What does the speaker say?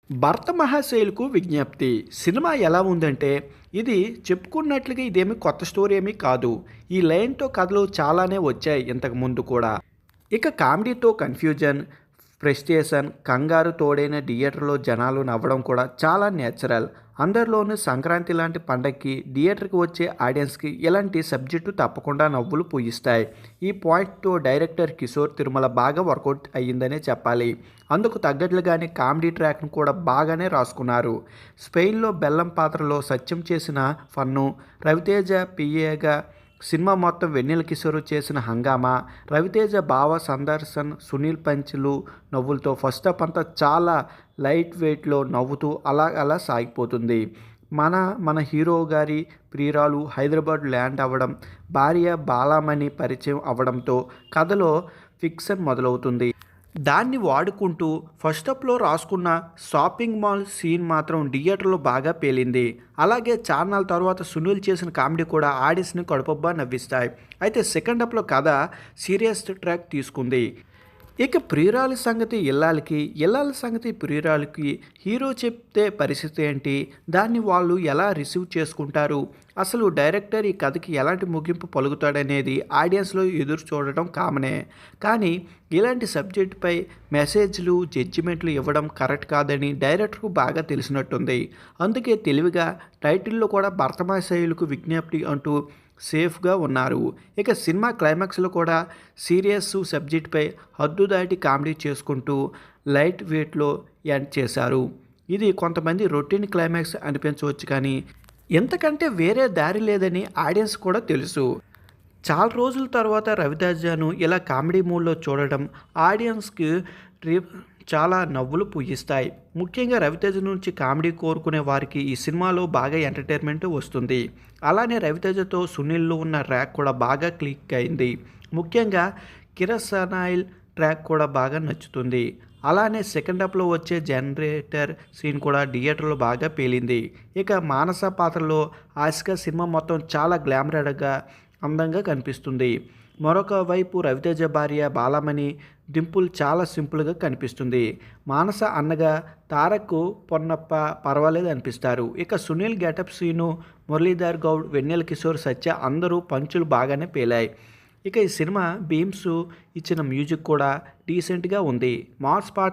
భర్త మహాశైలుకు విజ్ఞప్తి. సినిమా ఎలా ఉందంటే, ఇది చెప్పుకున్నట్లుగా ఇదేమి కొత్త స్టోరీ ఏమీ కాదు. ఈ లైన్‌తో కథలు చాలానే వచ్చాయి ఇంతకు ముందు కూడా. ఇక కామెడీతో కన్‌ఫ్యూజన్, ఫ్రస్ట్రేషన్, కంగారు తోడైన థియేటర్‌లో జనాలు నవ్వడం కూడా చాలా నేచురల్. అందరిలోనూ సంక్రాంతి లాంటి పండగకి థియేటర్‌కి వచ్చే ఆడియన్స్‌కి ఇలాంటి సబ్జెక్టు తప్పకుండా నవ్వులు పూయిస్తాయి. ఈ పాయింట్‌తో డైరెక్టర్ కిషోర్ తిరుమల బాగా వర్కౌట్ అయ్యిందనే చెప్పాలి. అందుకు తగ్గట్లుగానే కామెడీ ట్రాక్‌ను కూడా బాగానే రాసుకున్నారు. స్పెయిన్‌లో బెల్లం పాత్రలో సత్యం చేసిన ఫన్ను, రవితేజ పిఏగా సినిమా మొత్తం వెన్నెల కిషోర్ చేసిన హంగామా, రవితేజ భావ సందర్శన్, సునీల్ పంచ్లు నవ్వులతో ఫస్ట్ హాఫ్ అంతా చాలా లైట్ వెయిట్లో నవ్వుతూ అలా సాగిపోతుంది. మన మన హీరో గారి ప్రియురాలు హైదరాబాద్ ల్యాండ్ అవ్వడం, భార్య బాలామణి పరిచయం అవ్వడంతో కథలో ఫిక్షన్ మొదలవుతుంది. దాన్ని వాడుకుంటూ ఫస్ట్ హాఫ్‌లో రాసుకున్న షాపింగ్ మాల్ సీన్ మాత్రం థియేటర్‌లో బాగా పేలింది. అలాగే చాన్నాళ్ళ తర్వాత సునీల్ చేసిన కామెడీ కూడా ఆడియన్స్‌ని కడుపుబ్బా నవ్విస్తాయి. అయితే సెకండ్ హాఫ్‌లో కథ సీరియస్ ట్రాక్ తీసుకుంది. ఇక ప్రియురాలి సంగతి ఇల్లాలికి, ఇల్లాలి సంగతి ప్రియురాలికి హీరో చెప్తే పరిస్థితి ఏంటి? దాన్ని వాళ్ళు ఎలా రిసీవ్ చేసుకుంటారు? అసలు డైరెక్టర్ ఈ కథకి ఎలాంటి ముగింపు పలుకుతాడనేది ఆడియన్స్‌లో ఎదురు చూడటం కామనే. కానీ ఇలాంటి సబ్జెక్ట్‌పై మెసేజ్‌లు, జడ్జిమెంట్లు ఇవ్వడం కరెక్ట్ కాదని డైరెక్టర్‌కు బాగా తెలిసినట్టుంది. అందుకే తెలివిగా టైటిల్‌లో కూడా భరతమాషయులకు విజ్ఞప్తి అంటూ సేఫ్గా ఉన్నారు. ఇక సినిమా క్లైమాక్స్లో కూడా సీరియస్ సబ్జెక్ట్పై హద్దు దాటి కామెడీ చేసుకుంటూ లైట్ వెయిట్లో ఎండ్ చేశారు. ఇది కొంతమంది రొటీన్ క్లైమాక్స్ అనిపించవచ్చు కానీ ఇంతకంటే వేరే దారి లేదని ఆడియన్స్ కూడా తెలుసు. చాలా రోజుల తర్వాత రవితేజను ఇలా కామెడీ మూడ్లో చూడడం ఆడియన్స్కి రీ చాలా నవ్వులు పూయిస్తాయి. ముఖ్యంగా రవితేజ నుంచి కామెడీ కోరుకునే వారికి ఈ సినిమాలో బాగా ఎంటర్టైన్మెంట్ వస్తుంది. అలానే రవితేజతో సునీల్లో ఉన్న ట్రాక్ కూడా బాగా క్లిక్ అయింది. ముఖ్యంగా కిరసనాయిల్ ట్రాక్ కూడా బాగా నచ్చుతుంది. అలానే సెకండ్ హాఫ్లో వచ్చే జనరేటర్ సీన్ కూడా థియేటర్లో బాగా పేలింది. ఇక మానస పాత్రలో ఆసిక సినిమా మొత్తం చాలా గ్లామరడ్గా అందంగా కనిపిస్తుంది. మరొక వైపు రవితేజ భార్య బాలామణి డింపుల్ చాలా సింపుల్గా కనిపిస్తుంది. మానస అన్నగా తారక్ పొన్నప్ప పర్వాలేదు అనిపిస్తారు. ఇక సునీల్ గెటప్ సీను, మురళీధర్ గౌడ్, వెన్నెల కిషోర్, సత్య అందరూ పంచులు బాగానే పేలాయి. ఇక ఈ సినిమా బీమ్స్ ఇచ్చిన మ్యూజిక్ కూడా డీసెంట్గా ఉంది. మాస్ పాట